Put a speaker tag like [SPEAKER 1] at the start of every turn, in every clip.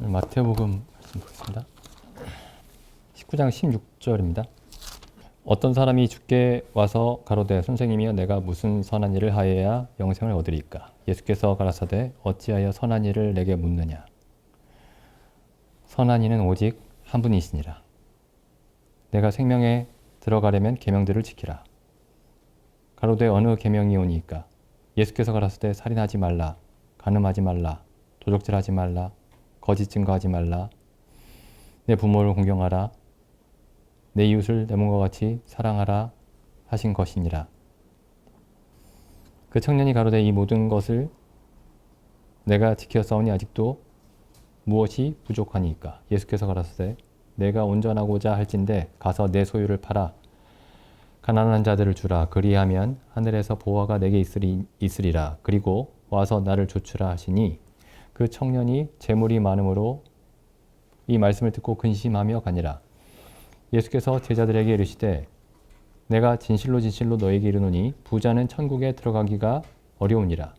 [SPEAKER 1] 마태복음 말씀 보겠습니다. 19장 16절입니다. 어떤 사람이 주께 와서 가로되 선생님이여 내가 무슨 선한 일을 하여야 영생을 얻으리까? 예수께서 가라사대 어찌하여 선한 일을 내게 묻느냐? 선한 이는 오직 한 분이시니라. 내가 생명에 들어가려면 계명들을 지키라. 가로되 어느 계명이오니까? 예수께서 가라사대 살인하지 말라, 간음하지 말라, 도적질하지 말라, 거짓 증거하지 말라, 내 부모를 공경하라, 내 이웃을 내 몸과 같이 사랑하라 하신 것이니라. 그 청년이 가로되 이 모든 것을 내가 지켰사오니 아직도 무엇이 부족하니까? 예수께서 가라사대 내가 온전하고자 할진대 가서 내 소유를 팔아 가난한 자들을 주라. 그리하면 하늘에서 보화가 내게 있으리라. 그리고 와서 나를 좇으라 하시니 그 청년이 재물이 많음으로 이 말씀을 듣고 근심하며 가니라. 예수께서 제자들에게 이르시되 내가 진실로 진실로 너에게 이르노니 부자는 천국에 들어가기가 어려우니라.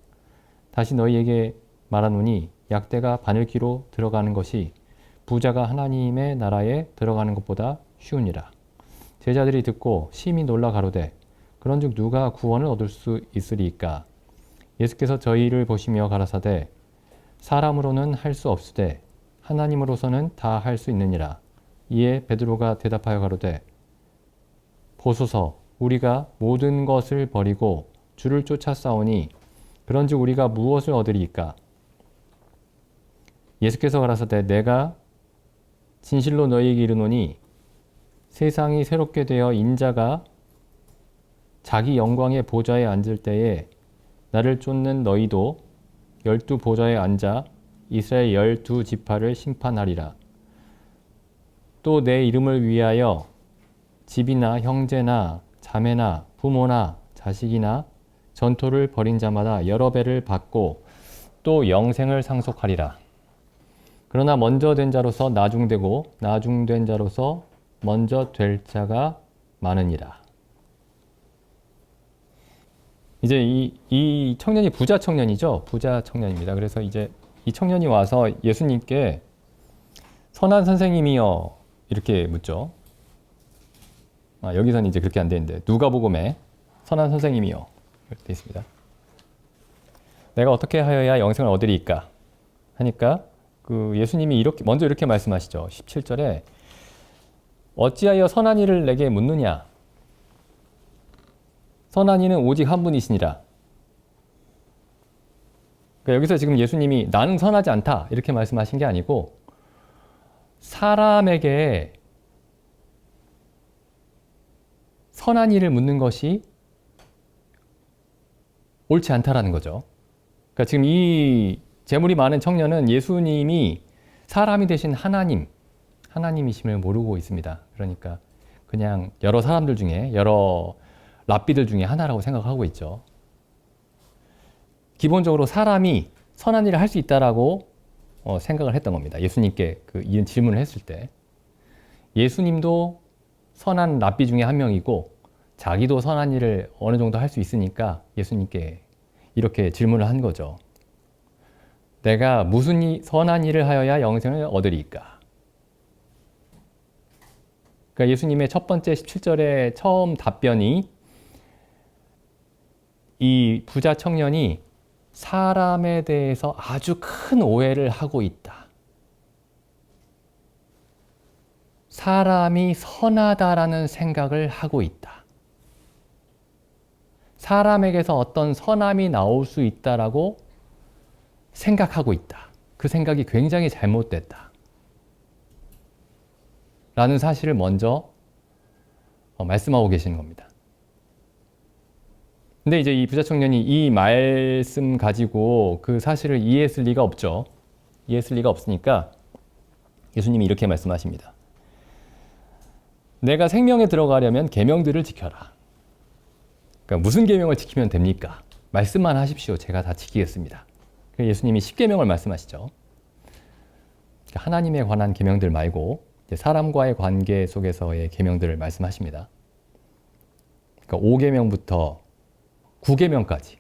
[SPEAKER 1] 다시 너희에게 말하노니 약대가 바늘귀로 들어가는 것이 부자가 하나님의 나라에 들어가는 것보다 쉬우니라. 제자들이 듣고 심히 놀라 가로되 그런즉 누가 구원을 얻을 수 있으리까? 예수께서 저희를 보시며 가라사대 사람으로는 할 수 없으되 하나님으로서는 다 할 수 있느니라. 이에 베드로가 대답하여 가로되 보소서 우리가 모든 것을 버리고 주를 쫓아 싸우니 그런즉 우리가 무엇을 얻으리까? 예수께서 가라사대 내가 진실로 너희에게 이르노니 세상이 새롭게 되어 인자가 자기 영광의 보좌에 앉을 때에 나를 쫓는 너희도 12 보좌에 앉아 이스라엘 12지파를 심판하리라. 또 내 이름을 위하여 집이나 형제나 자매나 부모나 자식이나 전토를 벌인 자마다 여러 배를 받고 또 영생을 상속하리라. 그러나 먼저 된 자로서 나중되고 나중된 자로서 먼저 될 자가 많으니라. 이제 이 청년이 부자 청년이죠. 부자 청년입니다. 그래서 이제 이 청년이 와서 예수님께 선한 선생님이여 이렇게 묻죠. 여기서는 이제 그렇게 안 되는데 누가복음에 선한 선생님이여 이렇게 되어 있습니다. 내가 어떻게 하여야 영생을 얻으리까? 하니까 그 예수님이 먼저 이렇게 말씀하시죠. 17절에 어찌하여 선한 이를 내게 묻느냐? 선한 이는 오직 한 분이시니라. 그러니까 여기서 지금 예수님이 나는 선하지 않다 이렇게 말씀하신 게 아니고 사람에게 선한 일을 묻는 것이 옳지 않다라는 거죠. 그러니까 지금 이 재물이 많은 청년은 예수님이 사람이 되신 하나님이심을 모르고 있습니다. 그러니까 그냥 여러 사람들 중에 여러 랍비들 중에 하나라고 생각하고 있죠. 기본적으로 사람이 선한 일을 할 수 있다라고 생각을 했던 겁니다. 예수님께 이런 질문을 했을 때 예수님도 선한 랍비 중에 한 명이고 자기도 선한 일을 어느 정도 할 수 있으니까 예수님께 이렇게 질문을 한 거죠. 내가 무슨 선한 일을 하여야 영생을 얻으리까? 그러니까 예수님의 첫 번째 17절의 처음 답변이 이 부자 청년이 사람에 대해서 아주 큰 오해를 하고 있다. 사람이 선하다라는 생각을 하고 있다. 사람에게서 어떤 선함이 나올 수 있다라고 생각하고 있다. 그 생각이 굉장히 잘못됐다. 라는 사실을 먼저 말씀하고 계시는 겁니다. 근데 이제 이 부자 청년이 이 말씀 가지고 그 사실을 이해했을 리가 없죠. 이해했을 리가 없으니까 예수님이 이렇게 말씀하십니다. 내가 생명에 들어가려면 계명들을 지켜라. 그러니까 무슨 계명을 지키면 됩니까? 말씀만 하십시오. 제가 다 지키겠습니다. 예수님이 10계명을 말씀하시죠. 하나님에 관한 계명들 말고 사람과의 관계 속에서의 계명들을 말씀하십니다. 그러니까 5계명부터 9계명까지.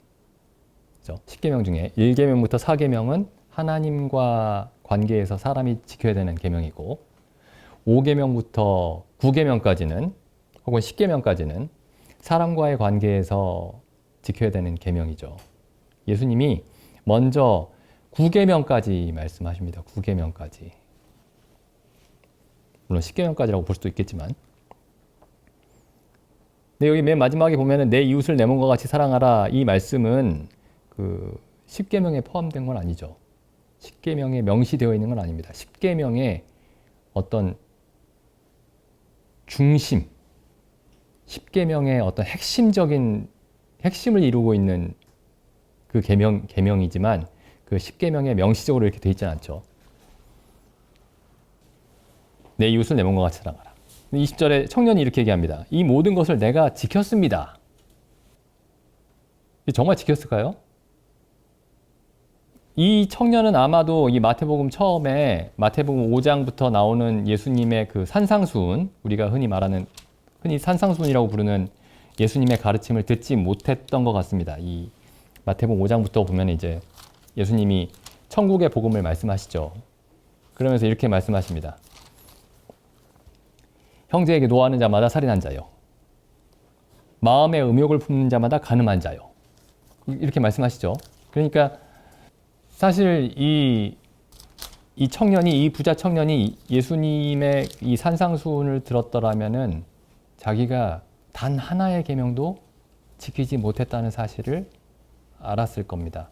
[SPEAKER 1] 10계명 중에 1계명부터 4계명은 하나님과 관계에서 사람이 지켜야 되는 계명이고 5계명부터 9계명까지는 혹은 10계명까지는 사람과의 관계에서 지켜야 되는 계명이죠. 예수님이 먼저 9계명까지 말씀하십니다. 9계명까지. 물론 10계명까지라고 볼 수도 있겠지만. 근데 여기 맨 마지막에 보면은 내 이웃을 내 몸과 같이 사랑하라. 이 말씀은 그 10계명에 포함된 건 아니죠. 10계명에 명시되어 있는 건 아닙니다. 10계명의 어떤 중심, 10계명의 어떤 핵심을 이루고 있는 그 계명이지만 그 10계명에 명시적으로 이렇게 되어 있지는 않죠. 내 이웃을 내 몸과 같이 사랑하라. 20절에 청년이 이렇게 얘기합니다. 이 모든 것을 내가 지켰습니다. 정말 지켰을까요? 이 청년은 아마도 이 마태복음 처음에 마태복음 5장부터 나오는 예수님의 그 산상수훈, 우리가 흔히 산상수훈이라고 부르는 예수님의 가르침을 듣지 못했던 것 같습니다. 이 마태복음 5장부터 보면 이제 예수님이 천국의 복음을 말씀하시죠. 그러면서 이렇게 말씀하십니다. 형제에게 노하는 자마다 살인한 자요. 마음에 음욕을 품는 자마다 간음한 자요. 이렇게 말씀하시죠. 그러니까 사실 이 부자 청년이 예수님의 이 산상수훈을 들었더라면은 자기가 단 하나의 계명도 지키지 못했다는 사실을 알았을 겁니다.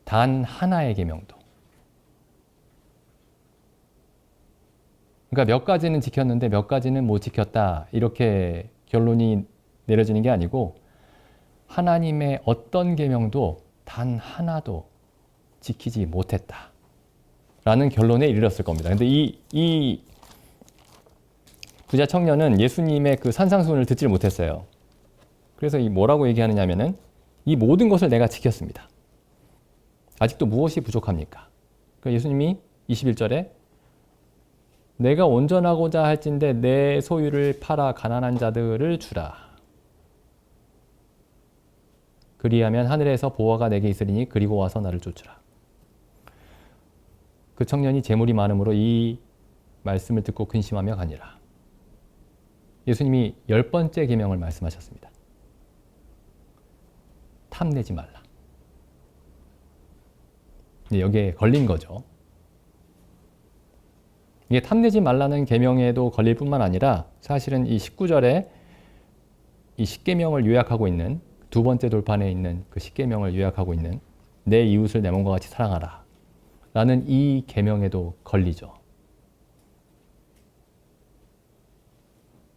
[SPEAKER 1] 단 하나의 계명도. 그러니까 몇 가지는 지켰는데 몇 가지는 못 지켰다. 이렇게 결론이 내려지는 게 아니고 하나님의 어떤 계명도 단 하나도 지키지 못했다. 라는 결론에 이르렀을 겁니다. 근데 이 부자 청년은 예수님의 그 산상수훈을 듣지를 못했어요. 그래서 이 뭐라고 얘기하느냐면은 이 모든 것을 내가 지켰습니다. 아직도 무엇이 부족합니까? 그러니까 예수님이 21절에 내가 온전하고자 할진대 내 소유를 팔아 가난한 자들을 주라. 그리하면 하늘에서 보화가 내게 있으리니 그리고 와서 나를 쫓으라. 그 청년이 재물이 많으므로 이 말씀을 듣고 근심하며 가니라. 예수님이 10번째 계명을 말씀하셨습니다. 탐내지 말라. 여기에 걸린 거죠. 이게 탐내지 말라는 계명에도 걸릴 뿐만 아니라 사실은 이 19절에 이 10계명을 요약하고 있는 두 번째 돌판에 있는 그 10계명을 요약하고 있는 내 이웃을 내 몸과 같이 사랑하라 라는 이 계명에도 걸리죠.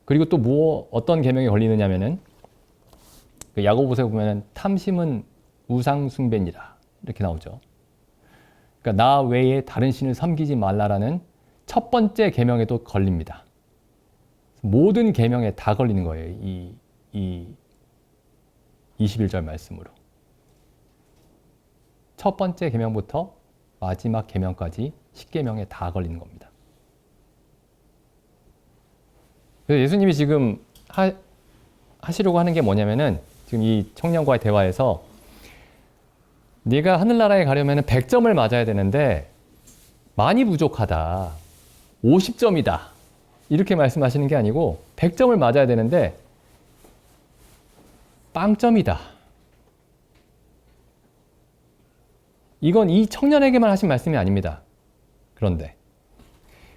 [SPEAKER 1] 그리고 또 어떤 계명이 걸리느냐면은 그 야고보서에 보면은 탐심은 우상 숭배니라 이렇게 나오죠. 그러니까 나 외에 다른 신을 섬기지 말라라는 첫 번째 계명에도 걸립니다. 모든 계명에 다 걸리는 거예요. 이 21절 말씀으로. 첫 번째 계명부터 마지막 계명까지 10계명에 다 걸리는 겁니다. 그래서 예수님이 지금 하시려고 하는 게 뭐냐면은 지금 이 청년과의 대화에서 네가 하늘나라에 가려면 100점을 맞아야 되는데 많이 부족하다. 50점이다. 이렇게 말씀하시는 게 아니고 100점을 맞아야 되는데 빵점이다. 이건 이 청년에게만 하신 말씀이 아닙니다. 그런데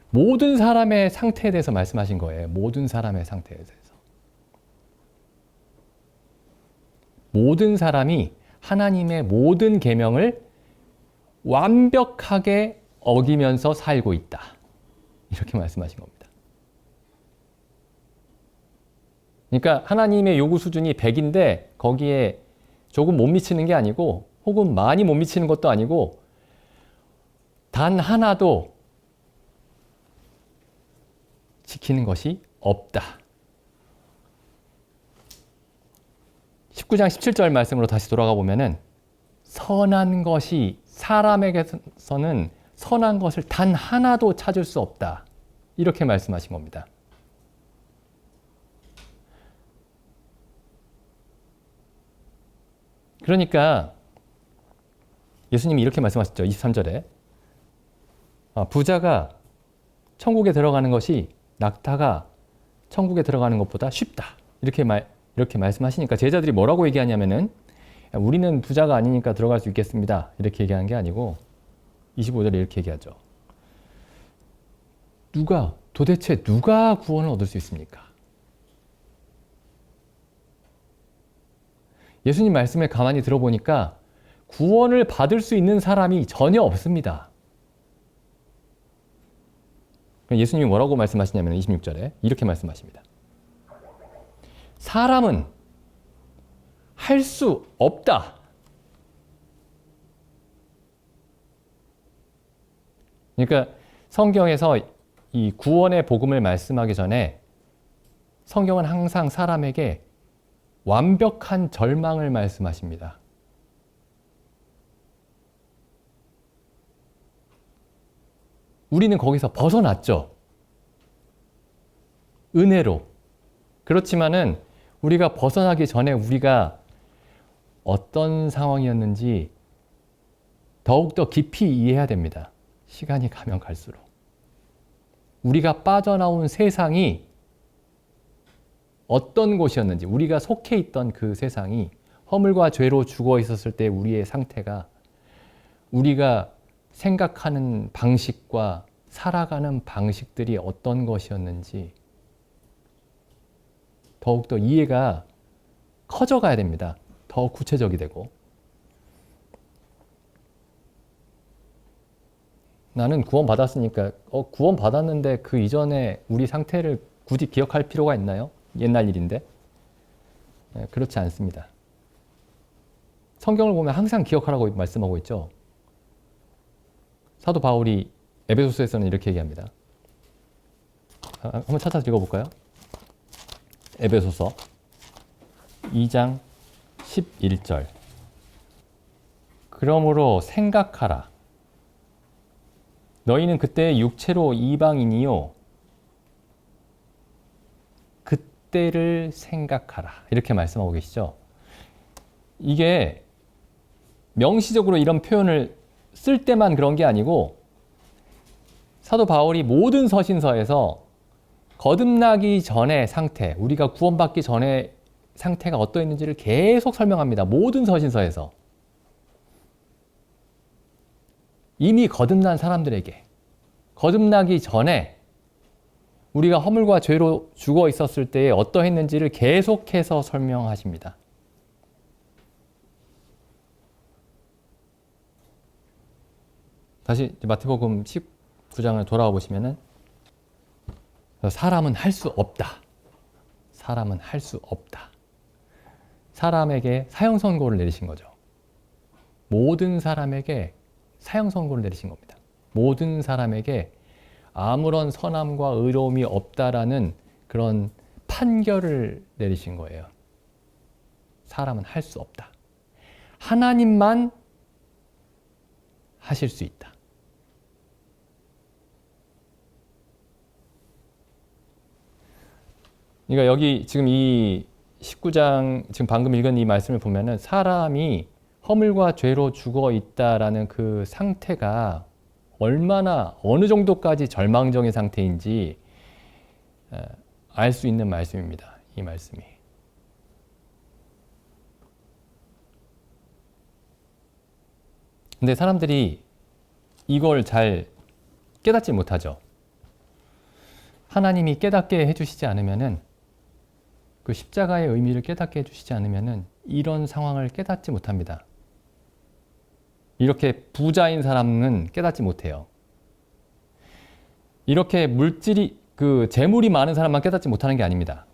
[SPEAKER 1] 모든 사람의 상태에 대해서 말씀하신 거예요. 모든 사람의 상태에 대해서. 모든 사람이 하나님의 모든 계명을 완벽하게 어기면서 살고 있다. 이렇게 말씀하신 겁니다. 그러니까 하나님의 요구 수준이 100인데 거기에 조금 못 미치는 게 아니고 혹은 많이 못 미치는 것도 아니고 단 하나도 지키는 것이 없다. 19장 17절 말씀으로 다시 돌아가 보면은 선한 것이 사람에게서는 선한 것을 단 하나도 찾을 수 없다. 이렇게 말씀하신 겁니다. 그러니까 예수님이 이렇게 말씀하셨죠. 23절에. 부자가 천국에 들어가는 것이 낙타가 천국에 들어가는 것보다 쉽다. 이렇게 말씀하시니까 제자들이 뭐라고 얘기하냐면은 우리는 부자가 아니니까 들어갈 수 있겠습니다. 이렇게 얘기하는 게 아니고 25절에 이렇게 얘기하죠. 도대체 누가 구원을 얻을 수 있습니까? 예수님 말씀에 가만히 들어보니까 구원을 받을 수 있는 사람이 전혀 없습니다. 예수님이 뭐라고 말씀하시냐면 26절에 이렇게 말씀하십니다. 사람은 할 수 없다. 그러니까 성경에서 이 구원의 복음을 말씀하기 전에 성경은 항상 사람에게 완벽한 절망을 말씀하십니다. 우리는 거기서 벗어났죠. 은혜로. 그렇지만은 우리가 벗어나기 전에 우리가 어떤 상황이었는지 더욱더 깊이 이해해야 됩니다. 시간이 가면 갈수록. 우리가 빠져나온 세상이 어떤 곳이었는지, 우리가 속해 있던 그 세상이 허물과 죄로 죽어 있었을 때 우리의 상태가 우리가 생각하는 방식과 살아가는 방식들이 어떤 것이었는지 더욱더 이해가 커져가야 됩니다. 더 구체적이 되고. 나는 구원받았으니까 구원받았는데 그 이전에 우리 상태를 굳이 기억할 필요가 있나요? 옛날 일인데. 그렇지 않습니다. 성경을 보면 항상 기억하라고 말씀하고 있죠. 사도 바울이 에베소서에서는 이렇게 얘기합니다. 한번 찾아서 읽어볼까요? 에베소서 2장 11절. 그러므로 생각하라. 너희는 그때 육체로 이방인이요. 그때를 생각하라. 이렇게 말씀하고 계시죠. 이게 명시적으로 이런 표현을 쓸 때만 그런 게 아니고 사도 바울이 모든 서신서에서 거듭나기 전의 상태, 우리가 구원받기 전의 상태가 어떠했는지를 계속 설명합니다. 모든 서신서에서. 이미 거듭난 사람들에게 거듭나기 전에 우리가 허물과 죄로 죽어 있었을 때에 어떠했는지를 계속해서 설명하십니다. 다시 마태복음 19장을 돌아와 보시면은 사람은 할 수 없다. 사람은 할 수 없다. 사람에게 사형 선고를 내리신 거죠. 모든 사람에게 사형 선고를 내리신 겁니다. 모든 사람에게 아무런 선함과 의로움이 없다라는 그런 판결을 내리신 거예요. 사람은 할 수 없다. 하나님만 하실 수 있다. 그러니까 여기 지금 이 19장 지금 방금 읽은 이 말씀을 보면은 사람이 허물과 죄로 죽어 있다라는 그 상태가 얼마나 어느 정도까지 절망적인 상태인지 알 수 있는 말씀입니다. 이 말씀이. 근데 사람들이 이걸 잘 깨닫지 못하죠. 하나님이 깨닫게 해주시지 않으면은 그 십자가의 의미를 깨닫게 해주시지 않으면은 이런 상황을 깨닫지 못합니다. 이렇게 부자인 사람은 깨닫지 못해요. 이렇게 재물이 많은 사람만 깨닫지 못하는 게 아닙니다.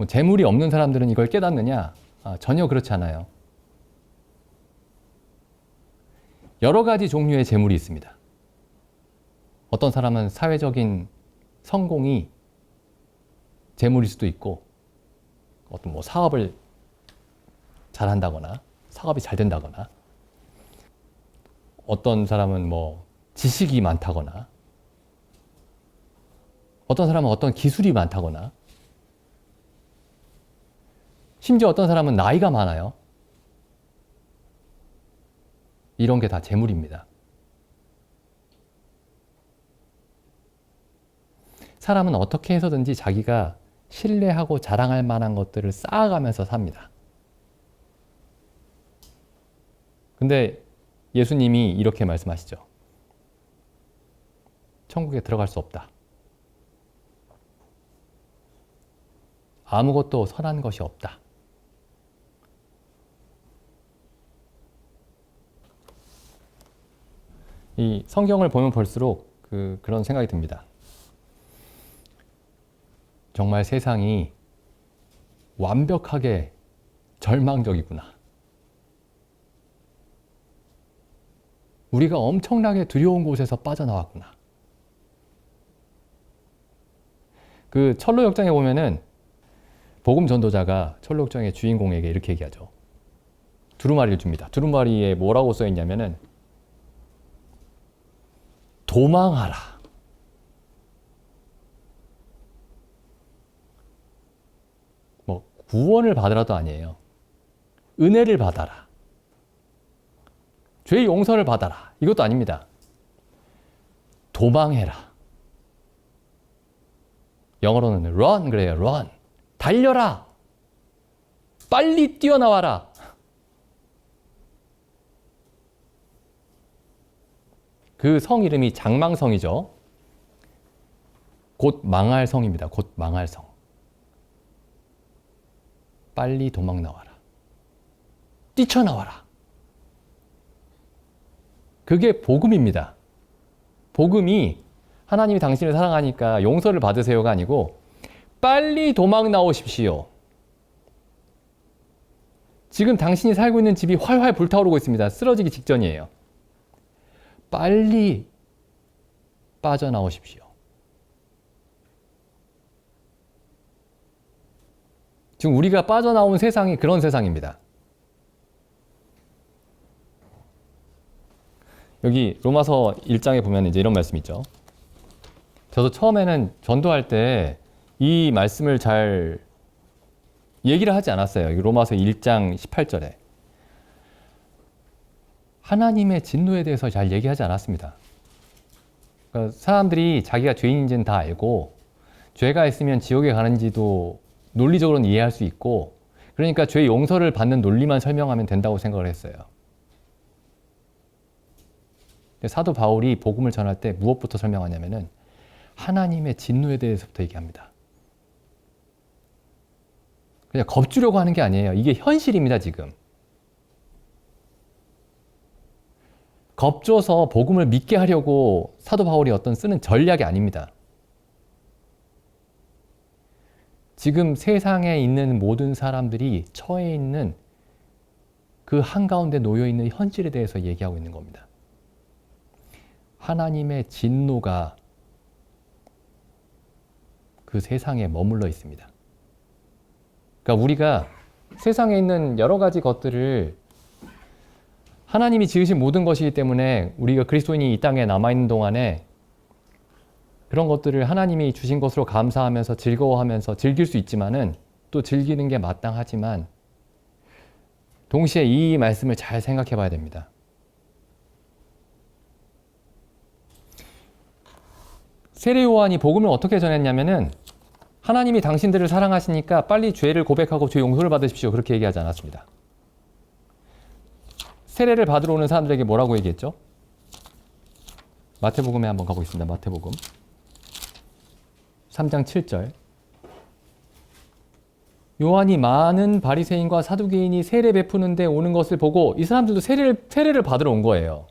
[SPEAKER 1] 재물이 없는 사람들은 이걸 깨닫느냐? 전혀 그렇지 않아요. 여러 가지 종류의 재물이 있습니다. 어떤 사람은 사회적인 성공이 재물일 수도 있고, 어떤 사업을 잘 한다거나, 사업이 잘 된다거나, 어떤 사람은 지식이 많다거나, 어떤 사람은 어떤 기술이 많다거나, 심지어 어떤 사람은 나이가 많아요. 이런 게 다 재물입니다. 사람은 어떻게 해서든지 자기가 신뢰하고 자랑할 만한 것들을 쌓아가면서 삽니다. 근데 예수님이 이렇게 말씀하시죠. 천국에 들어갈 수 없다. 아무것도 선한 것이 없다. 이 성경을 보면 볼수록 그런 생각이 듭니다. 정말 세상이 완벽하게 절망적이구나. 우리가 엄청나게 두려운 곳에서 빠져나왔구나. 그 철로역정에 보면은 복음 전도자가 철로역정의 주인공에게 이렇게 얘기하죠. 두루마리를 줍니다. 두루마리에 뭐라고 써 있냐면은 도망하라. 뭐 구원을 받으라도 아니에요. 은혜를 받아라. 죄의 용서를 받아라. 이것도 아닙니다. 도망해라. 영어로는 run 그래요. run. 달려라. 빨리 뛰어나와라. 그 성 이름이 장망성이죠. 곧 망할 성입니다. 곧 망할 성. 빨리 도망 나와라. 뛰쳐나와라. 그게 복음입니다. 복음이 하나님이 당신을 사랑하니까 용서를 받으세요가 아니고 빨리 도망 나오십시오. 지금 당신이 살고 있는 집이 활활 불타오르고 있습니다. 쓰러지기 직전이에요. 빨리 빠져나오십시오. 지금 우리가 빠져나온 세상이 그런 세상입니다. 여기 로마서 1장에 보면 이제 이런 말씀이 있죠. 저도 처음에는 전도할 때 이 말씀을 잘 얘기를 하지 않았어요. 로마서 1장 18절에. 하나님의 진노에 대해서 잘 얘기하지 않았습니다. 그러니까 사람들이 자기가 죄인인지는 다 알고 죄가 있으면 지옥에 가는지도 논리적으로는 이해할 수 있고 그러니까 죄 용서를 받는 논리만 설명하면 된다고 생각을 했어요. 사도 바울이 복음을 전할 때 무엇부터 설명하냐면은 하나님의 진노에 대해서부터 얘기합니다. 그냥 겁주려고 하는 게 아니에요. 이게 현실입니다, 지금. 겁줘서 복음을 믿게 하려고 사도 바울이 어떤 쓰는 전략이 아닙니다. 지금 세상에 있는 모든 사람들이 처해 있는 그 한가운데 놓여 있는 현실에 대해서 얘기하고 있는 겁니다. 하나님의 진노가 그 세상에 머물러 있습니다. 그러니까 우리가 세상에 있는 여러 가지 것들을 하나님이 지으신 모든 것이기 때문에 우리가 그리스도인이 이 땅에 남아있는 동안에 그런 것들을 하나님이 주신 것으로 감사하면서 즐거워하면서 즐길 수 있지만은 또 즐기는 게 마땅하지만 동시에 이 말씀을 잘 생각해 봐야 됩니다. 세례 요한이 복음을 어떻게 전했냐면은 하나님이 당신들을 사랑하시니까 빨리 죄를 고백하고 죄 용서를 받으십시오. 그렇게 얘기하지 않았습니다. 세례를 받으러 오는 사람들에게 뭐라고 얘기했죠? 마태복음에 한번 가보겠습니다. 마태복음 3장 7절. 요한이 많은 바리새인과 사두개인이 세례 베푸는데 오는 것을 보고 이 사람들도 세례를 받으러 온 거예요.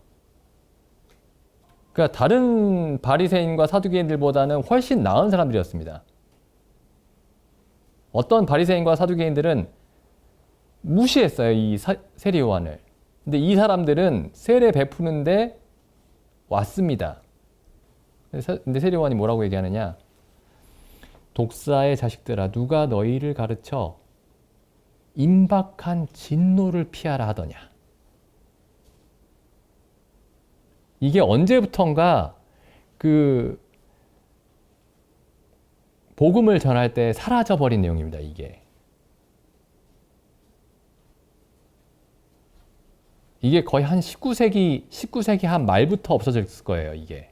[SPEAKER 1] 그러니까 다른 바리새인과 사두개인들보다는 훨씬 나은 사람들이었습니다. 어떤 바리새인과 사두개인들은 무시했어요, 이 세례 요한을. 근데 이 사람들은 세례 베푸는데 왔습니다. 근데 세례 요한이 뭐라고 얘기하느냐? 독사의 자식들아, 누가 너희를 가르쳐 임박한 진노를 피하라 하더냐? 이게 언제부턴가 그 복음을 전할 때 사라져버린 내용입니다, 이게. 이게 거의 한 19세기 한 말부터 없어졌을 거예요, 이게.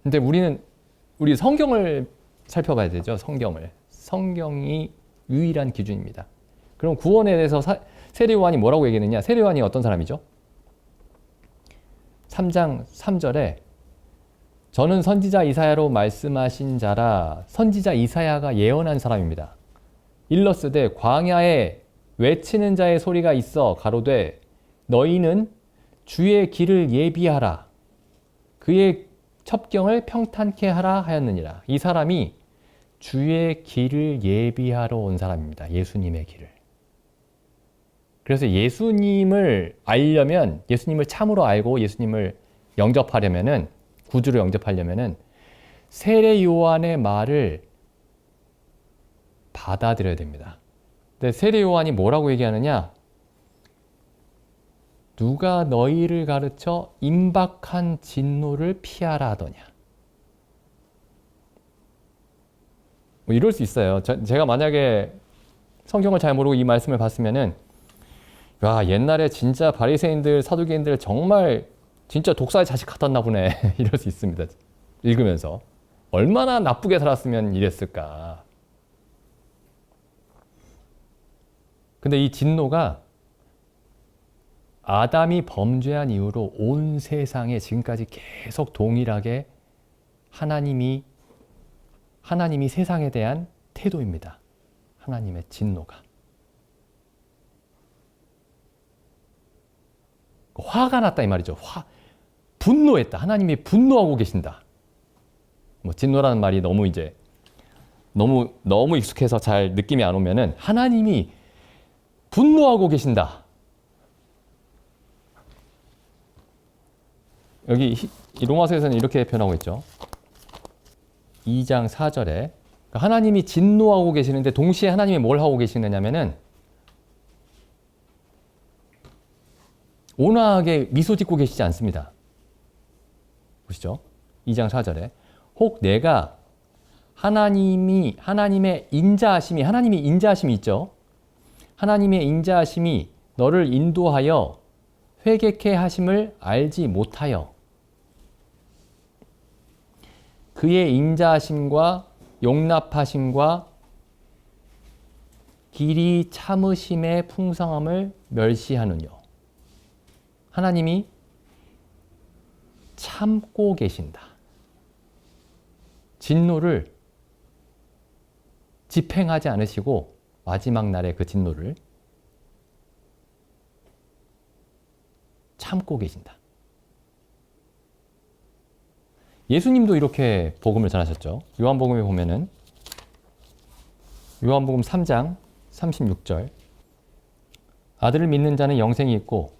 [SPEAKER 1] 근데 우리 성경을 살펴봐야 되죠, 성경을. 성경이 유일한 기준입니다. 그럼 구원에 대해서 세례 요한이 뭐라고 얘기했느냐? 세례 요한이 어떤 사람이죠? 3장 3절에 저는 선지자 이사야로 말씀하신 자라. 선지자 이사야가 예언한 사람입니다. 일러스되 광야에 외치는 자의 소리가 있어 가로되 너희는 주의 길을 예비하라. 그의 첩경을 평탄케 하라 하였느니라. 이 사람이 주의 길을 예비하러 온 사람입니다. 예수님의 길을. 그래서 예수님을 알려면, 예수님을 참으로 알고 예수님을 영접하려면은, 구주로 영접하려면은 세례 요한의 말을 받아들여야 됩니다. 근데 세례 요한이 뭐라고 얘기하느냐? 누가 너희를 가르쳐 임박한 진노를 피하라 하더냐. 뭐 이럴 수 있어요. 제가 만약에 성경을 잘 모르고 이 말씀을 봤으면은, 야, 옛날에 진짜 바리새인들, 사두개인들 정말 진짜 독사의 자식 같았나 보네. 이럴 수 있습니다. 읽으면서. 얼마나 나쁘게 살았으면 이랬을까. 근데 이 진노가 아담이 범죄한 이후로 온 세상에 지금까지 계속 동일하게 하나님이 세상에 대한 태도입니다. 하나님의 진노가. 화가 났다 이 말이죠. 분노했다. 하나님이 분노하고 계신다. 뭐 진노라는 말이 너무 익숙해서 잘 느낌이 안 오면은 하나님이 분노하고 계신다. 여기 이 로마서에서는 이렇게 표현하고 있죠. 2장 4절에 하나님이 진노하고 계시는데 동시에 하나님이 뭘 하고 계시느냐면은 온화하게 미소 짓고 계시지 않습니다. 보시죠. 2장 4절에 혹 내가 하나님의 인자하심이 있죠. 하나님의 인자하심이 너를 인도하여 회개케 하심을 알지 못하여 그의 인자하심과 용납하심과 길이 참으심의 풍성함을 멸시하느뇨. 하나님이 참고 계신다. 진노를 집행하지 않으시고 마지막 날에 그 진노를 참고 계신다. 예수님도 이렇게 복음을 전하셨죠. 요한복음에 보면은 요한복음 3장 36절 아들을 믿는 자는 영생이 있고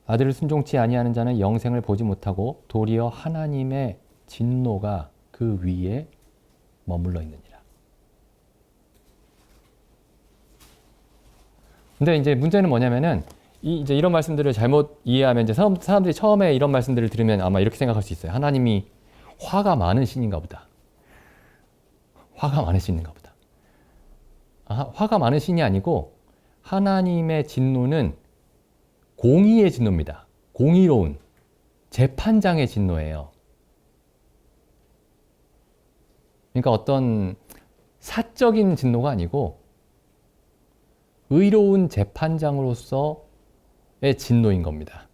[SPEAKER 1] 아들을 순종치 아니하는 자는 영생을 보지 못하고 도리어 하나님의 진노가 그 위에 머물러 있느니라. 근데 이제 문제는 뭐냐면은 이제 이런 말씀들을 잘못 이해하면 이제 사람들이 처음에 이런 말씀들을 들으면 아마 이렇게 생각할 수 있어요. 하나님이 화가 많으신가 보다. 화가 많으신가 보다. 화가 많으신이 아니고 하나님의 진노는 공의의 진노입니다. 공의로운 재판장의 진노예요. 그러니까 어떤 사적인 진노가 아니고 의로운 재판장으로서의 진노인 겁니다.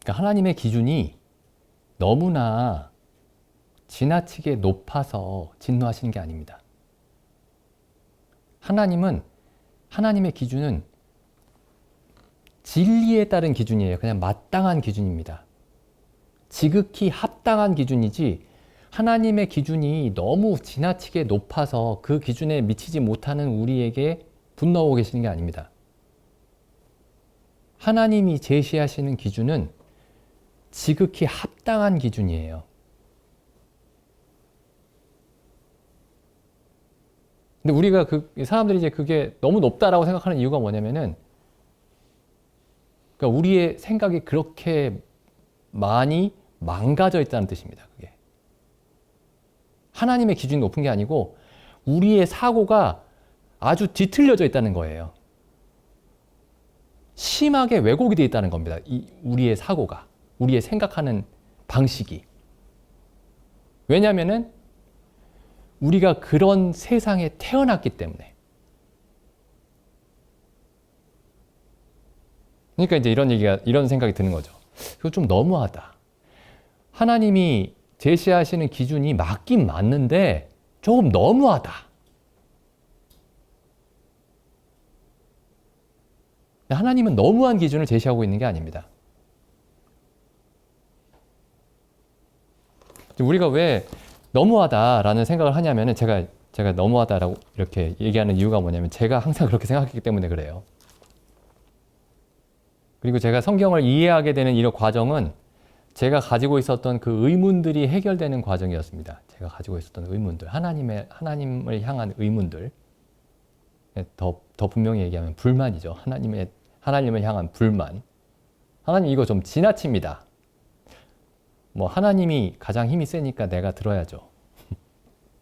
[SPEAKER 1] 그러니까 하나님의 기준이 너무나 지나치게 높아서 진노하시는 게 아닙니다. 하나님의 기준은 진리에 따른 기준이에요. 그냥 마땅한 기준입니다. 지극히 합당한 기준이지 하나님의 기준이 너무 지나치게 높아서 그 기준에 미치지 못하는 우리에게 분노하고 계시는 게 아닙니다. 하나님이 제시하시는 기준은 지극히 합당한 기준이에요. 근데 우리가 사람들이 이제 그게 너무 높다라고 생각하는 이유가 뭐냐면은, 그러니까 우리의 생각이 그렇게 많이 망가져 있다는 뜻입니다. 그게. 하나님의 기준이 높은 게 아니고 우리의 사고가 아주 뒤틀려져 있다는 거예요. 심하게 왜곡이 되어 있다는 겁니다. 우리의 사고가, 우리의 생각하는 방식이. 왜냐하면은 우리가 그런 세상에 태어났기 때문에. 그러니까 이제 이런 생각이 드는 거죠. 이거 좀 너무하다. 하나님이 제시하시는 기준이 맞긴 맞는데 조금 너무하다. 하나님은 너무한 기준을 제시하고 있는 게 아닙니다. 우리가 왜 너무하다라는 생각을 하냐면은 제가 너무하다라고 이렇게 얘기하는 이유가 뭐냐면 제가 항상 그렇게 생각했기 때문에 그래요. 그리고 제가 성경을 이해하게 되는 이런 과정은 제가 가지고 있었던 그 의문들이 해결되는 과정이었습니다. 제가 가지고 있었던 의문들, 하나님을 향한 의문들. 더 분명히 얘기하면 불만이죠. 하나님을 향한 불만. 하나님 이거 좀 지나칩니다. 뭐 하나님이 가장 힘이 세니까 내가 들어야죠.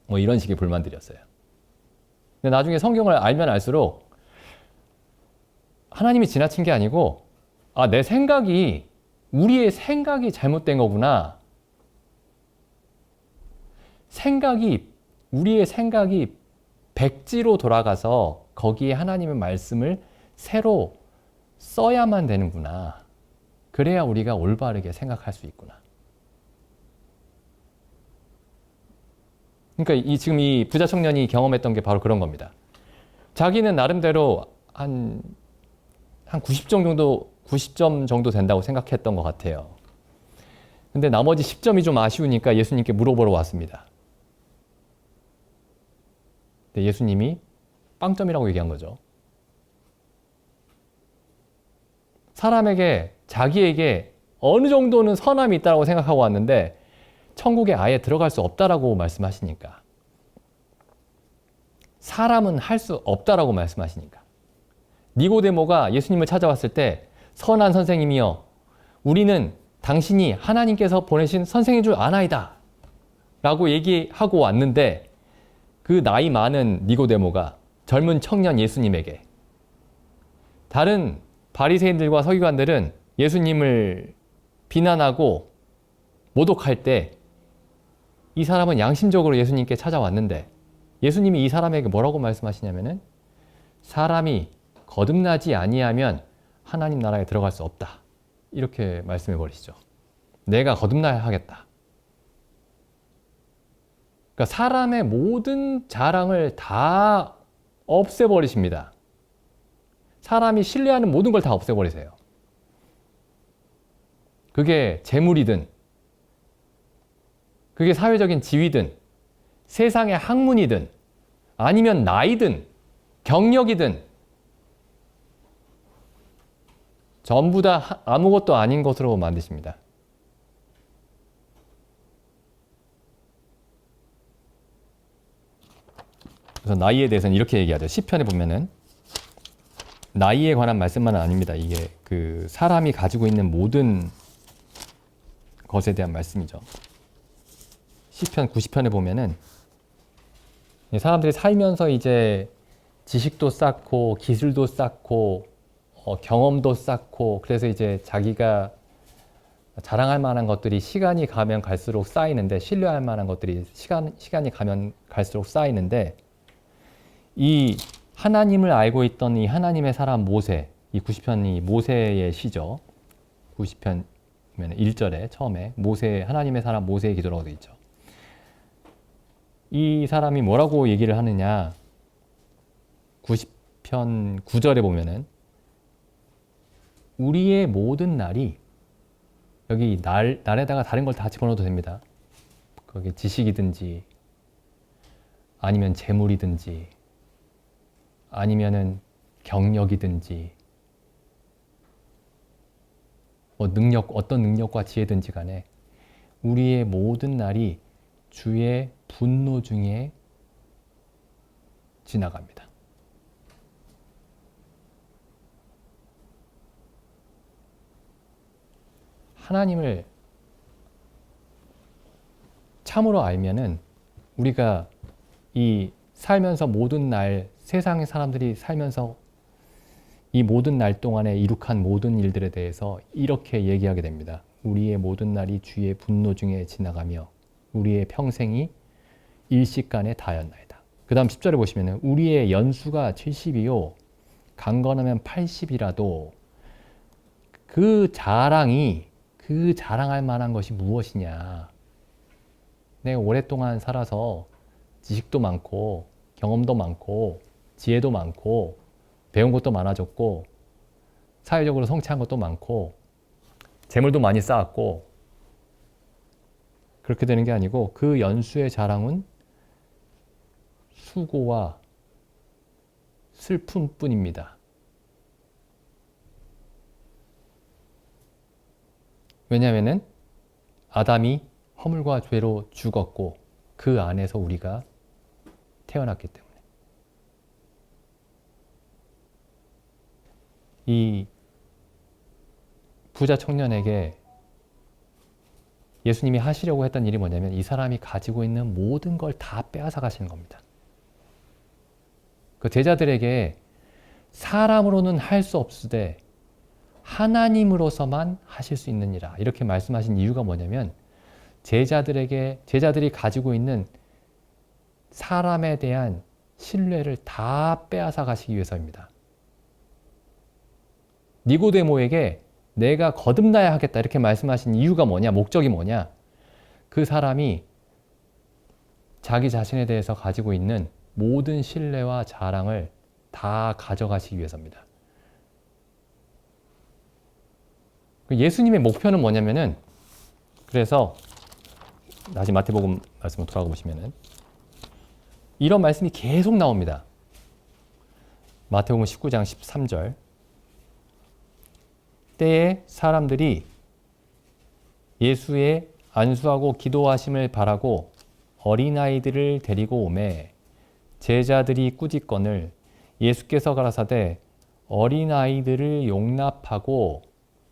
[SPEAKER 1] 뭐 이런 식의 불만들이었어요. 근데 나중에 성경을 알면 알수록 하나님이 지나친 게 아니고 우리의 생각이 잘못된 거구나. 우리의 생각이 백지로 돌아가서 거기에 하나님의 말씀을 새로 써야만 되는구나. 그래야 우리가 올바르게 생각할 수 있구나. 그러니까 지금 이 부자 청년이 경험했던 게 바로 그런 겁니다. 자기는 나름대로 한 90점 정도 된다고 생각했던 것 같아요. 근데 나머지 10점이 좀 아쉬우니까 예수님께 물어보러 왔습니다. 근데 예수님이 빵점이라고 얘기한 거죠. 자기에게 어느 정도는 선함이 있다고 생각하고 왔는데 천국에 아예 들어갈 수 없다라고 말씀하시니까. 사람은 할 수 없다라고 말씀하시니까. 니고데모가 예수님을 찾아왔을 때 선한 선생님이여 우리는 당신이 하나님께서 보내신 선생인 줄 아나이다 라고 얘기하고 왔는데 그 나이 많은 니고데모가 젊은 청년 예수님에게 다른 바리새인들과 서기관들은 예수님을 비난하고 모독할 때 이 사람은 양심적으로 예수님께 찾아왔는데 예수님이 이 사람에게 뭐라고 말씀하시냐면은 사람이 거듭나지 아니하면 하나님 나라에 들어갈 수 없다. 이렇게 말씀해 버리시죠. 내가 거듭나야 하겠다. 그러니까 사람의 모든 자랑을 다 없애버리십니다. 사람이 신뢰하는 모든 걸 다 없애버리세요. 그게 재물이든 그게 사회적인 지위든 세상의 학문이든 아니면 나이든 경력이든 전부 다 아무것도 아닌 것으로 만드십니다. 그래서 나이에 대해서는 이렇게 얘기하죠. 시편에 보면은 나이에 관한 말씀만은 아닙니다. 이게 그 사람이 가지고 있는 모든 것에 대한 말씀이죠. 시편 90편에 보면은 사람들이 살면서 이제 지식도 쌓고 기술도 쌓고 경험도 쌓고 그래서 이제 자기가 자랑할 만한 것들이 시간이 가면 갈수록 쌓이는데 신뢰할 만한 것들이 시간이 가면 갈수록 쌓이는데 이 하나님을 알고 있던 이 하나님의 사람 모세, 이 90편이 모세의 시죠. 90편 1절에 처음에 하나님의 사람 모세의 기도라고 되어 있죠. 이 사람이 뭐라고 얘기를 하느냐 90편 9절에 보면은 우리의 모든 날이 여기 날에다가 다른 걸 다 집어넣어도 됩니다. 거기 지식이든지 아니면 재물이든지 아니면은 경력이든지 뭐 어떤 능력과 지혜든지 간에 우리의 모든 날이 주의 분노 중에 지나갑니다. 하나님을 참으로 알면은 우리가 이 살면서 모든 날, 세상의 사람들이 살면서 이 모든 날 동안에 이룩한 모든 일들에 대해서 이렇게 얘기하게 됩니다. 우리의 모든 날이 주의 분노 중에 지나가며 우리의 평생이 일시간에 다하였나이다. 그 다음 10절에 보시면 우리의 연수가 70이요 강건하면 80이라도 그 자랑할 만한 것이 무엇이냐. 내가 오랫동안 살아서 지식도 많고 경험도 많고 지혜도 많고 배운 것도 많아졌고 사회적으로 성취한 것도 많고 재물도 많이 쌓았고 그렇게 되는 게 아니고 그 연수의 자랑은 수고와 슬픔뿐입니다. 왜냐하면 아담이 허물과 죄로 죽었고 그 안에서 우리가 태어났기 때문에. 이 부자 청년에게 예수님이 하시려고 했던 일이 뭐냐면 이 사람이 가지고 있는 모든 걸 다 빼앗아 가시는 겁니다. 그 제자들에게 사람으로는 할 수 없으되 하나님으로서만 하실 수 있느니라 이렇게 말씀하신 이유가 뭐냐면 제자들이 가지고 있는 사람에 대한 신뢰를 다 빼앗아 가시기 위해서입니다. 니고데모에게 내가 거듭나야 하겠다 이렇게 말씀하신 이유가 뭐냐, 목적이 뭐냐, 그 사람이 자기 자신에 대해서 가지고 있는 모든 신뢰와 자랑을 다 가져가시기 위해서입니다. 예수님의 목표는 뭐냐면은, 그래서 다시 마태복음 말씀으로 돌아가 보시면은 이런 말씀이 계속 나옵니다. 마태복음 19장 13절. 때에 사람들이 예수의 안수하고 기도하심을 바라고 어린아이들을 데리고 오매 제자들이 꾸짖거늘 예수께서 가라사대 어린아이들을 용납하고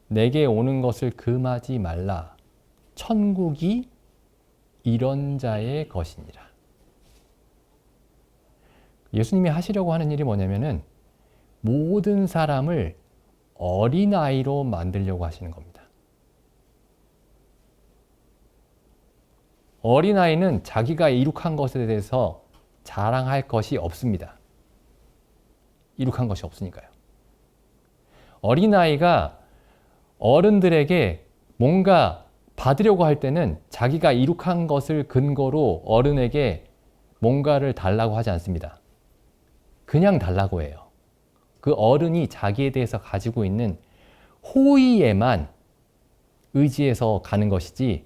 [SPEAKER 1] 내게 오는 것을 금하지 말라. 천국이 이런 자의 것이니라. 예수님이 하시려고 하는 일이 뭐냐면은 모든 사람을 어린아이로 만들려고 하시는 겁니다. 어린아이는 자기가 이룩한 것에 대해서 자랑할 것이 없습니다. 이룩한 것이 없으니까요. 어린아이가 어른들에게 뭔가 받으려고 할 때는 자기가 이룩한 것을 근거로 어른에게 뭔가를 달라고 하지 않습니다. 그냥 달라고 해요. 그 어른이 자기에 대해서 가지고 있는 호의에만 의지해서 가는 것이지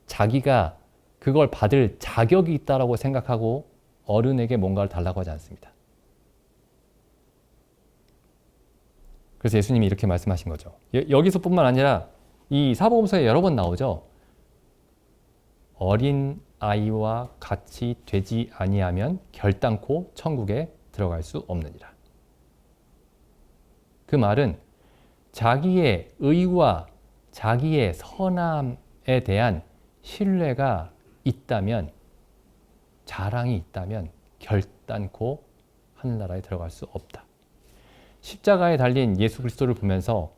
[SPEAKER 1] 자기가 그걸 받을 자격이 있다고 생각하고 어른에게 뭔가를 달라고 하지 않습니다. 그래서 예수님이 이렇게 말씀하신 거죠. 여기서뿐만 아니라 이 사복음서에 여러 번 나오죠. 어린 아이와 같이 되지 아니하면 결단코 천국에 들어갈 수 없느니라. 그 말은 자기의 의와 자기의 선함에 대한 신뢰가 있다면, 자랑이 있다면 결단코 하늘나라에 들어갈 수 없다. 십자가에 달린 예수 그리스도를 보면서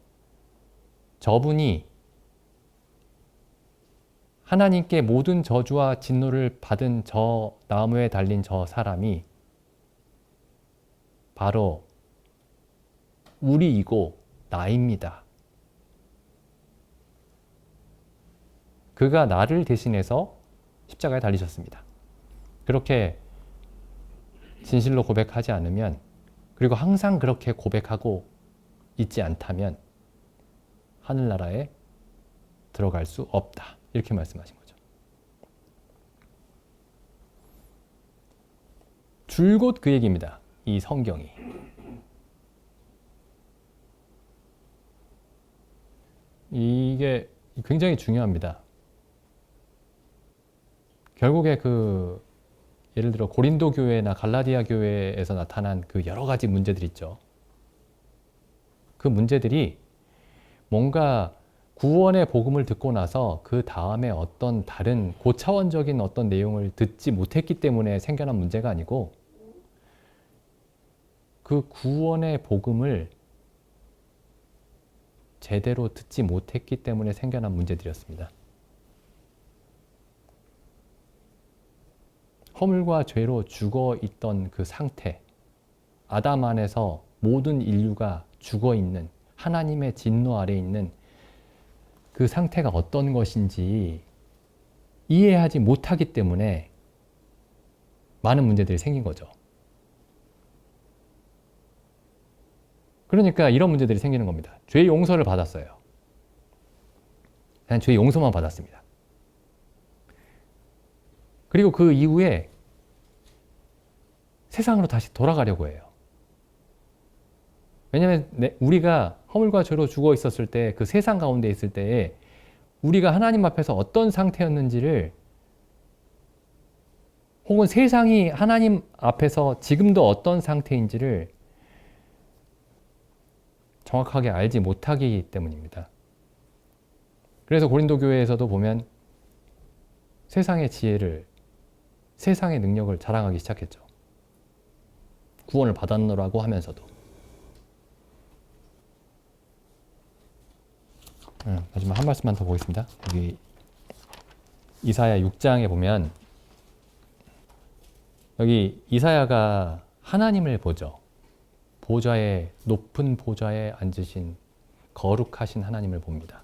[SPEAKER 1] 저분이 하나님께 모든 저주와 진노를 받은 저 나무에 달린 저 사람이 바로 우리이고 나입니다. 그가 나를 대신해서 십자가에 달리셨습니다. 그렇게 진실로 고백하지 않으면, 그리고 항상 그렇게 고백하고 있지 않다면 하늘나라에 들어갈 수 없다. 이렇게 말씀하신 거죠. 줄곧 그 얘기입니다. 이 성경이. 이게 굉장히 중요합니다. 결국에 예를 들어 고린도 교회나 갈라디아 교회에서 나타난 그 여러 가지 문제들 있죠. 그 문제들이 뭔가 구원의 복음을 듣고 나서 그 다음에 어떤 다른 고차원적인 어떤 내용을 듣지 못했기 때문에 생겨난 문제가 아니고 그 구원의 복음을 제대로 듣지 못했기 때문에 생겨난 문제들이었습니다. 허물과 죄로 죽어 있던 그 상태, 아담 안에서 모든 인류가 죽어 있는 하나님의 진노 아래에 있는 그 상태가 어떤 것인지 이해하지 못하기 때문에 많은 문제들이 생긴 거죠. 그러니까 이런 문제들이 생기는 겁니다. 죄 용서를 받았어요. 그냥 죄 용서만 받았습니다. 그리고 그 이후에 세상으로 다시 돌아가려고 해요. 왜냐하면 우리가 허물과 죄로 죽어 있었을 때, 그 세상 가운데 있을 때에 우리가 하나님 앞에서 어떤 상태였는지를, 혹은 세상이 하나님 앞에서 지금도 어떤 상태인지를 정확하게 알지 못하기 때문입니다. 그래서 고린도 교회에서도 보면 세상의 지혜를, 세상의 능력을 자랑하기 시작했죠. 구원을 받았노라고 하면서도. 마지막 한 말씀만 더 보겠습니다. 여기 이사야 6장에 보면 여기 이사야가 하나님을 보죠. 높은 보좌에 앉으신 거룩하신 하나님을 봅니다.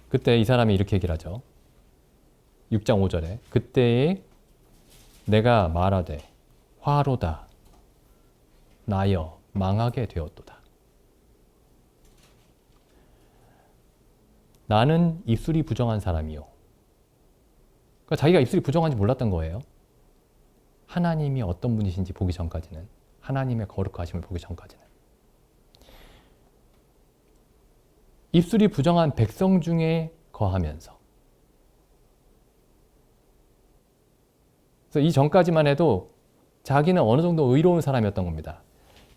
[SPEAKER 1] 그때 이 사람이 이렇게 얘기를 하죠. 6장 5절에 그때에 내가 말하되 화로다 나여 망하게 되었도다. 나는 입술이 부정한 사람이요. 그러니까 자기가 입술이 부정한지 몰랐던 거예요. 하나님이 어떤 분이신지 보기 전까지는, 하나님의 거룩하심을 보기 전까지는. 입술이 부정한 백성 중에 거하면서. 그래서 이 전까지만 해도 자기는 어느 정도 의로운 사람이었던 겁니다.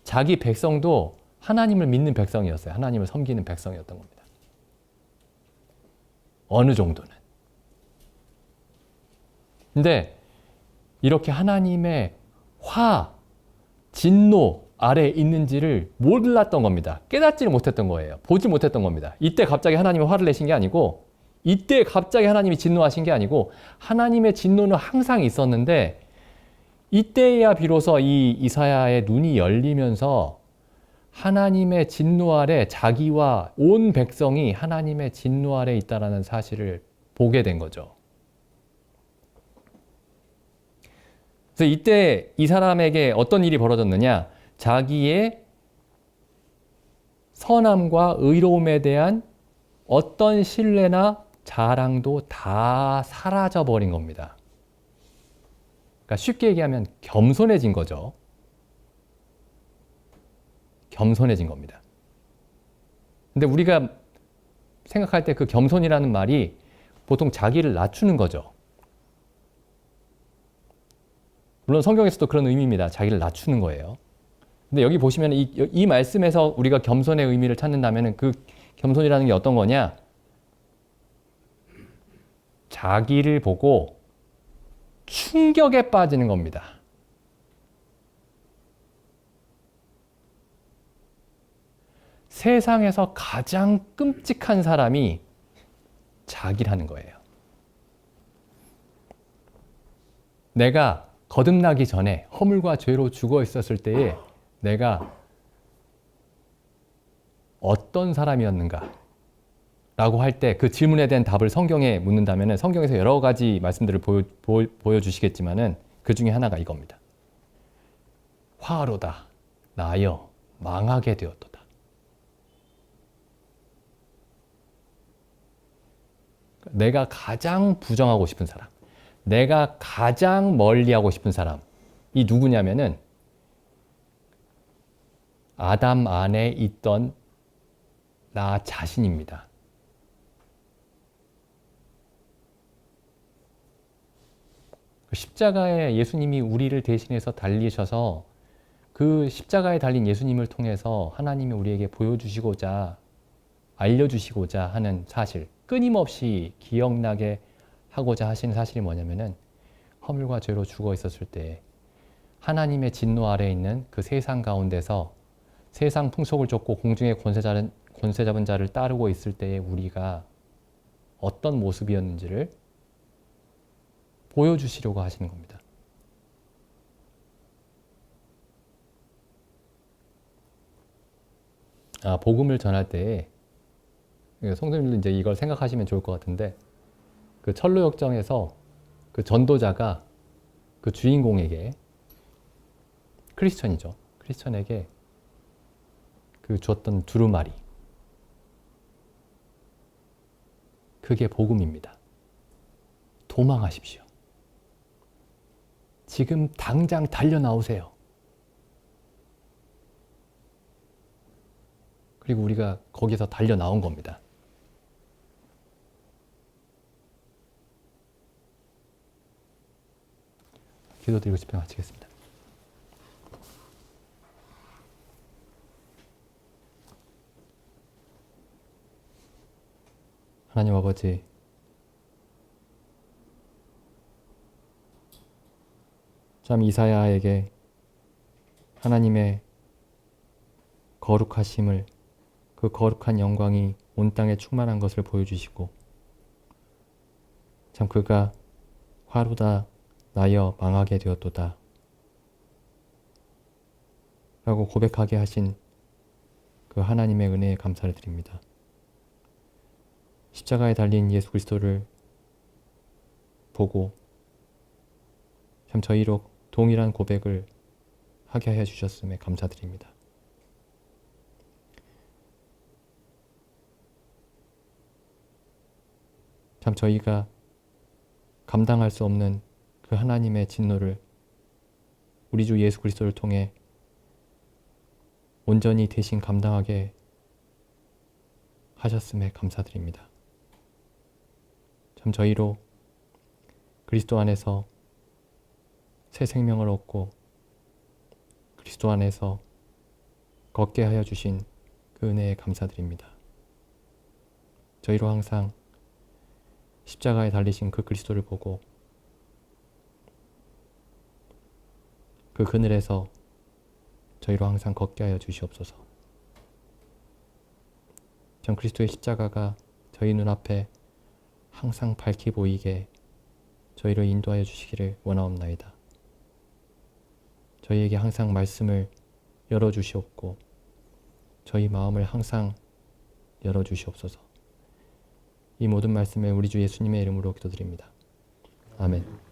[SPEAKER 1] 자기 백성도 하나님을 믿는 백성이었어요. 하나님을 섬기는 백성이었던 겁니다. 어느 정도는. 근데 이렇게 하나님의 진노 아래에 있는지를 몰랐던 겁니다. 깨닫지를 못했던 거예요. 보지 못했던 겁니다. 이때 갑자기 하나님이 화를 내신 게 아니고, 이때 갑자기 하나님이 진노하신 게 아니고, 하나님의 진노는 항상 있었는데 이때야 비로소 이 이사야의 눈이 열리면서 하나님의 진노 아래 자기와 온 백성이 하나님의 진노 아래 있다는 사실을 보게 된 거죠. 그래서 이때 이 사람에게 어떤 일이 벌어졌느냐? 자기의 선함과 의로움에 대한 어떤 신뢰나 자랑도 다 사라져버린 겁니다. 그러니까 쉽게 얘기하면 겸손해진 거죠. 겸손해진 겁니다. 근데 우리가 생각할 때 그 겸손이라는 말이 보통 자기를 낮추는 거죠. 물론 성경에서도 그런 의미입니다. 자기를 낮추는 거예요. 근데 여기 보시면 이 말씀에서 우리가 겸손의 의미를 찾는다면 그 겸손이라는 게 어떤 거냐? 자기를 보고 충격에 빠지는 겁니다. 세상에서 가장 끔찍한 사람이 자기라는 거예요. 내가 거듭나기 전에 허물과 죄로 죽어 있었을 때에 내가 어떤 사람이었는가? 라고 할 때 그 질문에 대한 답을 성경에 묻는다면 성경에서 여러 가지 말씀들을 보여주시겠지만은 그 중에 하나가 이겁니다. 화로다 나여 망하게 되었도다. 내가 가장 부정하고 싶은 사람, 내가 가장 멀리하고 싶은 사람이 누구냐면은 아담 안에 있던 나 자신입니다. 십자가에 예수님이 우리를 대신해서 달리셔서 그 십자가에 달린 예수님을 통해서 하나님이 우리에게 보여주시고자 알려주시고자 하는 사실, 끊임없이 기억나게 하고자 하시는 사실이 뭐냐면은 허물과 죄로 죽어 있었을 때 하나님의 진노 아래에 있는 그 세상 가운데서 세상 풍속을 쫓고 공중의 권세 잡은 자를 따르고 있을 때에 우리가 어떤 모습이었는지를 보여주시려고 하시는 겁니다. 복음을 전할 때 성도님들도 이제 이걸 생각하시면 좋을 것 같은데, 그 철로 역정에서 그 전도자가 그 주인공에게, 크리스천이죠. 크리스천에게 그 주었던 두루마리, 그게 복음입니다. 도망하십시오. 지금 당장 달려 나오세요. 그리고 우리가 거기서 달려 나온 겁니다. 기도드리고 집회 마치겠습니다. 하나님 아버지, 참 이사야에게 하나님의 거룩하심을, 그 거룩한 영광이 온 땅에 충만한 것을 보여주시고, 참 그가 화루다 나여 망하게 되었도다 라고 고백하게 하신 그 하나님의 은혜에 감사를 드립니다. 십자가에 달린 예수 그리스도를 보고 참 저희로 동일한 고백을 하게 하여 주셨음에 감사드립니다. 참 저희가 감당할 수 없는 그 하나님의 진노를 우리 주 예수 그리스도를 통해 온전히 대신 감당하게 하셨음에 감사드립니다. 참 저희로 그리스도 안에서 새 생명을 얻고 그리스도 안에서 걷게 하여 주신 그 은혜에 감사드립니다. 저희로 항상 십자가에 달리신 그 그리스도를 보고 그 그늘에서 저희로 항상 걷게 하여 주시옵소서. 전 그리스도의 십자가가 저희 눈앞에 항상 밝히 보이게 저희를 인도하여 주시기를 원하옵나이다. 저희에게 항상 말씀을 열어주시옵고 저희 마음을 항상 열어주시옵소서. 이 모든 말씀을 우리 주 예수님의 이름으로 기도드립니다. 아멘.